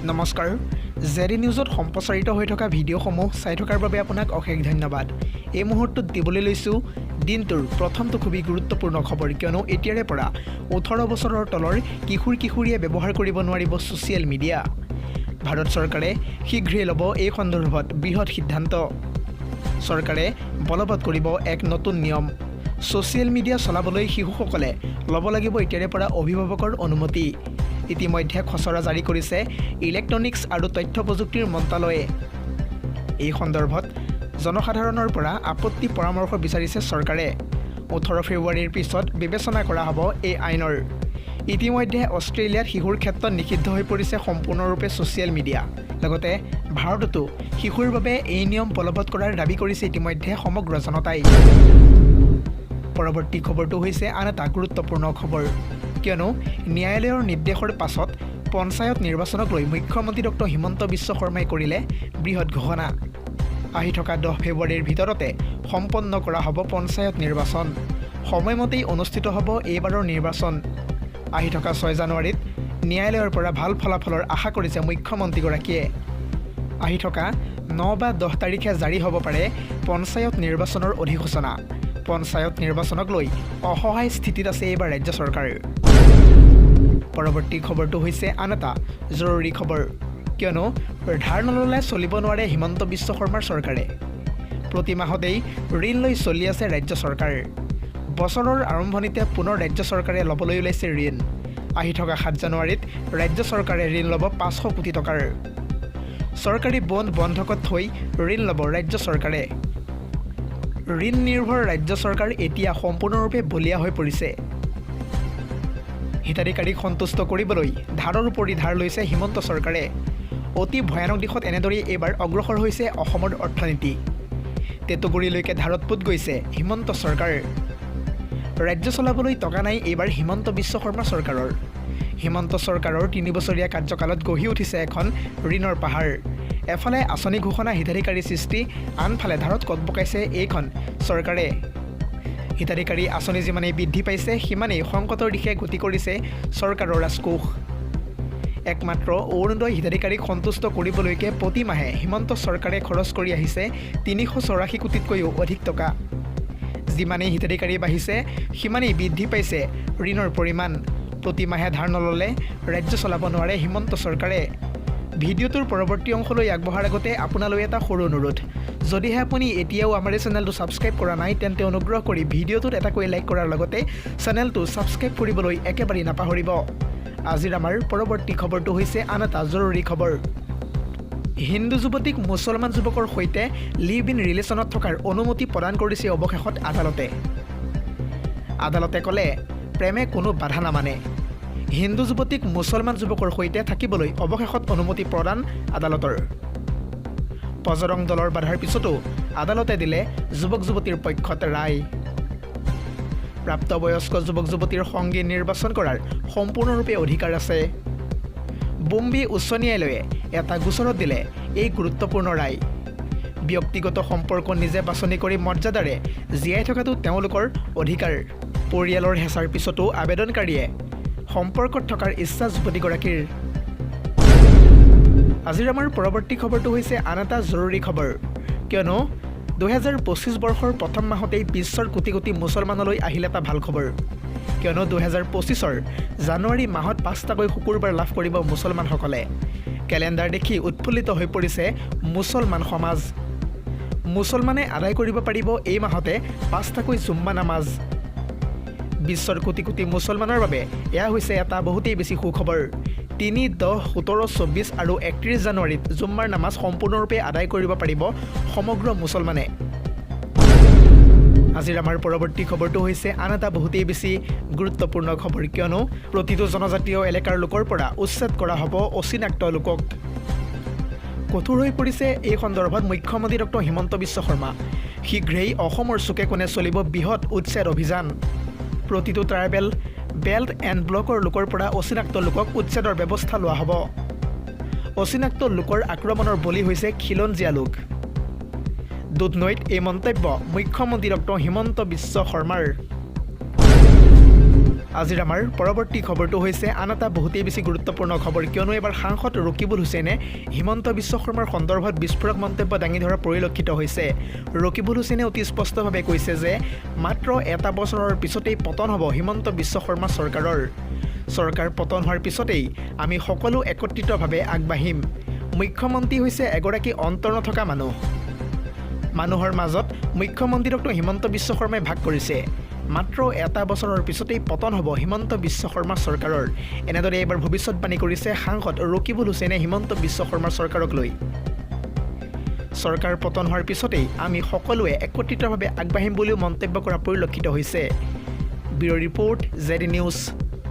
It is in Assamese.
নমস্কাৰ জেডি নিউজত সম্প্ৰচাৰিত হৈ থকা ভিডিঅ'সমূহ চাই থকাৰ বাবে আপোনাক অশেষ ধন্যবাদ। এই মুহূৰ্তত দিবলৈ লৈছোঁ দিনটোৰ প্ৰথমটো খুবেই গুৰুত্বপূৰ্ণ খবৰ, কিয়নো এতিয়াৰে পৰা 18 বছৰৰ তলৰ কিশোৰীয়ে ব্যৱহাৰ কৰিব নোৱাৰিব ছ'চিয়েল মিডিয়া। ভাৰত চৰকাৰে শীঘ্ৰেই ল'ব এই সন্দৰ্ভত বৃহৎ সিদ্ধান্ত। চৰকাৰে বলবৎ কৰিব এক নতুন নিয়ম। ছ'চিয়েল মিডিয়া চলাবলৈ শিশুসকলে ল'ব লাগিব এতিয়াৰে পৰা অভিভাৱকৰ অনুমতি। ইতিমধ্যে খচৰা জাৰি কৰিছে ইলেক্ট্ৰনিক্স আৰু তথ্য প্ৰযুক্তিৰ মন্ত্ৰালয়ে। এই সন্দৰ্ভত জনসাধাৰণৰ পৰা আপত্তি পৰামৰ্শ বিচাৰিছে চৰকাৰে। 18 ফেব্ৰুৱাৰীৰ পিছত বিবেচনা কৰা হ'ব এই আইনৰ। ইতিমধ্যে অষ্ট্ৰেলিয়াত শিশুৰ ক্ষেত্ৰত নিষিদ্ধ হৈ পৰিছে সম্পূৰ্ণৰূপে ছ'চিয়েল মিডিয়া। লগতে ভাৰততো শিশুৰ বাবে এই নিয়ম বলবৎ কৰাৰ দাবী কৰিছে ইতিমধ্যে সমগ্ৰ জনতাই। পৰৱৰ্তী খবৰটো হৈছে আন এটা গুৰুত্বপূৰ্ণ খবৰ, কিয়নো ন্যায়ালয়ৰ নিৰ্দেশৰ পাছত পঞ্চায়ত নিৰ্বাচনক লৈ মুখ্যমন্ত্ৰী ডক্টৰ হিমন্ত বিশ্ব শৰ্মাই কৰিলে বৃহৎ ঘোষণা। আহি থকা 10 ফেব্ৰুৱাৰীৰ ভিতৰতে সম্পন্ন কৰা হ'ব পঞ্চায়ত নিৰ্বাচন। সময়মতেই অনুষ্ঠিত হ'ব এইবাৰৰ নিৰ্বাচন। আহি থকা 6 জানুৱাৰীত ন্যায়ালয়ৰ পৰা ভাল ফলাফলৰ আশা কৰিছে মুখ্যমন্ত্ৰীগৰাকীয়ে। আহি থকা 9 বা 10 তাৰিখে জাৰি হ'ব পাৰে পঞ্চায়ত নিৰ্বাচনৰ অধিসূচনা। পঞ্চায়ত নিৰ্বাচনক লৈ অসহায় স্থিতিত আছে এইবাৰ ৰাজ্য চৰকাৰ। পৰৱৰ্তী খবৰটো হৈছে আন এটা জৰুৰী খবৰ, কিয়নো ধাৰ নল'লে চলিব নোৱাৰে হিমন্ত বিশ্ব শৰ্মাৰ চৰকাৰে। প্ৰতি মাহতেই ঋণ লৈ চলি আছে ৰাজ্য চৰকাৰ। বছৰৰ আৰম্ভণিতে পুনৰ ৰাজ্য চৰকাৰে ল'বলৈ ওলাইছে ঋণ। আহি থকা 7 জানুৱাৰীত ৰাজ্য চৰকাৰে ঋণ ল'ব 500 কোটি টকাৰ। চৰকাৰী বণ্ড বন্ধকত থৈ ঋণ ল'ব ৰাজ্য চৰকাৰে। ঋণ নিৰ্ভৰ ৰাজ্য চৰকাৰ এতিয়া সম্পূৰ্ণৰূপে বলীয়া হৈ পৰিছে। হিতাধিকাৰীক সন্তুষ্ট কৰিবলৈ ধাৰৰ উপৰি ধাৰ লৈছে হিমন্ত চৰকাৰে। অতি ভয়ানক দিশত এনেদৰেই এইবাৰ অগ্ৰসৰ হৈছে অসমৰ অৰ্থনীতি। তেতুগুৰিলৈকে ধাৰত পোত গৈছে হিমন্ত চৰকাৰ। ৰাজ্য চলাবলৈ টকা নাই এইবাৰ হিমন্ত বিশ্ব শৰ্মা চৰকাৰৰ। হিমন্ত চৰকাৰৰ 3 বছৰীয়া কাৰ্যকালত গঢ়ি উঠিছে এখন ঋণৰ পাহাৰ। এফালে আঁচনি ঘোষণা, হিতাধিকাৰী সৃষ্টি, আনফালে ধাৰত কটবকাইছে এইখন চৰকাৰে। হিতাধিকাৰী আঁচনি যিমানেই বৃদ্ধি পাইছে সিমানেই সংকটৰ দিশে গতি কৰিছে চৰকাৰৰ ৰাজকোষ। একমাত্ৰ অৰুণোদয় হিতাধিকাৰীক সন্তুষ্ট কৰিবলৈকে প্ৰতিমাহে হিমন্ত চৰকাৰে খৰচ কৰি আহিছে 384 কোটিতকৈও অধিক টকা। যিমানেই হিতাধিকাৰী বাঢ়িছে সিমানেই বৃদ্ধি পাইছে ঋণৰ পৰিমাণ। প্ৰতিমাহে ধাৰ নল'লে ৰাজ্য চলাব নোৱাৰে হিমন্ত চৰকাৰে। ভিডিঅ'টোৰ পৰৱৰ্তী অংশলৈ আগবঢ়াৰ আগতে আপোনালৈ এটা সৰু অনুৰোধ, যদিহে আপুনি এতিয়াও আমাৰ এই চেনেলটো ছাবস্ক্ৰাইব কৰা নাই তেন্তে অনুগ্ৰহ কৰি ভিডিঅ'টোত এটাকৈ লাইক কৰাৰ লগতে চেনেলটো ছাবস্ক্ৰাইব কৰিবলৈ একেবাৰেই নাপাহৰিব। আজিৰ আমাৰ পৰৱৰ্তী খবৰটো হৈছে আন এটা জৰুৰী খবৰ। হিন্দু যুৱতীক মুছলমান যুৱকৰ সৈতে লিভ ইন ৰিলেশ্যনত থকাৰ অনুমতি প্ৰদান কৰিছে অৱশেষত আদালতে। আদালতে ক'লে প্ৰেমে কোনো বাধা নামানে। হিন্দু যুৱতীক মুছলমান যুৱকৰ সৈতে থাকিবলৈ অৱশেষত অনুমতি প্ৰদান আদালতৰ। পজৰং দলৰ বাধাৰ পিছতো আদালতে দিলে যুৱক যুৱতীৰ পক্ষত ৰায়। প্ৰাপ্তবয়স্ক যুৱক যুৱতীৰ সংগী নিৰ্বাচন কৰাৰ সম্পূৰ্ণৰূপে অধিকাৰ আছে। বোম্বে উচ্চ ন্যায়ালয়ে এটা গোচৰত দিলে এই গুৰুত্বপূৰ্ণ ৰায়। ব্যক্তিগত সম্পৰ্ক নিজে বাছনি কৰি মৰ্যাদাৰে জীয়াই থকাটো তেওঁলোকৰ অধিকাৰ। পৰিয়ালৰ হেঁচাৰ পিছতো আবেদনকাৰীয়ে সম্পৰ্কত থকাৰ ইচ্ছা যুৱতীগৰাকীৰ। আজিৰ আমাৰ পৰৱৰ্তী খবৰটো হৈছে আন এটা জৰুৰী খবৰ, কিয়নো 2025 বৰ্ষৰ প্ৰথম মাহতেই বিশ্বৰ কোটি কোটি মুছলমানলৈ আহিল এটা ভাল খবৰ। কিয়নো 2025ৰ জানুৱাৰী মাহত 5টাকৈ শুকুৰবাৰ লাভ কৰিব মুছলমানসকলে। কেলেণ্ডাৰ দেখি উৎফুল্লিত হৈ পৰিছে মুছলমান সমাজ। মুছলমানে আদায় কৰিব পাৰিব এই মাহতে 5টাকৈ জুম্মা নামাজ। বিশ্বৰ কোটি কোটি মুছলমানৰ বাবে এয়া হৈছে এটা বহুতেই বেছি সুখবৰ। 3, 10, 17, 24 আৰু 31 জানুৱাৰীত জুম্মাৰ নামাজ সম্পূৰ্ণৰূপে আদায় কৰিব পাৰিব সমগ্ৰ মুছলমানে। আজিৰ আমাৰ পৰৱৰ্তী খবৰটো হৈছে আন এটা বহুতেই বেছি গুৰুত্বপূৰ্ণ খবৰ, কিয়নো প্ৰতিটো জনজাতীয় এলেকাৰ লোকৰ পৰা উচ্ছেদ কৰা হ'ব অচিনাক্ত লোকক। কঠোৰ হৈ পৰিছে এই সন্দৰ্ভত মুখ্যমন্ত্ৰী ডক্টৰ হিমন্ত বিশ্ব শৰ্মা। শীঘ্ৰেই অসমৰ চুকে কোণে চলিব বৃহৎ উচ্ছেদ অভিযান। প্ৰতিটো ট্ৰাইবেল বেল্ট এণ্ড ব্লকৰ লোকৰ পৰা অচিনাক্ত লোকক উচ্ছেদৰ ব্যৱস্থা লোৱা হ'ব। অচিনাক্ত লোকৰ আক্ৰমণৰ বলি হৈছে খিলঞ্জীয়া লোক। দুধনৈত এই মন্তব্য মুখ্যমন্ত্ৰী ডক্টৰ হিমন্ত বিশ্ব শৰ্মাৰ। আজিৰ আমাৰ পৰৱৰ্তী খবৰটো হৈছে আন এটা বহুতেই বেছি গুৰুত্বপূৰ্ণ খবৰ, কিয়নো এবাৰ সাংসদ ৰকিবুল হুছেইনে হিমন্ত বিশ্ব শৰ্মাৰ সন্দৰ্ভত বিস্ফোৰক মন্তব্য দাঙি ধৰা পৰিলক্ষিত হৈছে। ৰকিবুল হুছেইনে অতি স্পষ্টভাৱে কৈছে যে মাত্ৰ এটা বছৰৰ পিছতেই পতন হ'ব হিমন্ত বিশ্ব শৰ্মা চৰকাৰৰ। চৰকাৰ পতন হোৱাৰ পিছতেই আমি সকলো একত্ৰিতভাৱে আগবাঢ়িম। মুখ্যমন্ত্ৰী হৈছে এগৰাকী অন্তৰ নথকা মানুহৰ মাজত মুখ্যমন্ত্ৰীকতো হিমন্ত বিশ্ব শৰ্মাই ভাগ কৰিছে। মাত্ৰ এটা বছৰৰ পিছতেই পতন হ'ব হিমন্ত বিশ্ব শৰ্মা চৰকাৰৰ, এনেদৰে এইবাৰ ভৱিষ্যতবাণী কৰিছে সাংসদ ৰকিবুল হুছেইনে হিমন্ত বিশ্ব শৰ্মা চৰকাৰক লৈ। চৰকাৰ পতন হোৱাৰ পিছতেই আমি সকলোৱে একত্ৰিতভাৱে আগবাঢ়িম বুলিও মন্তব্য কৰা পৰিলক্ষিত হৈছে। Bureau report, ZD news.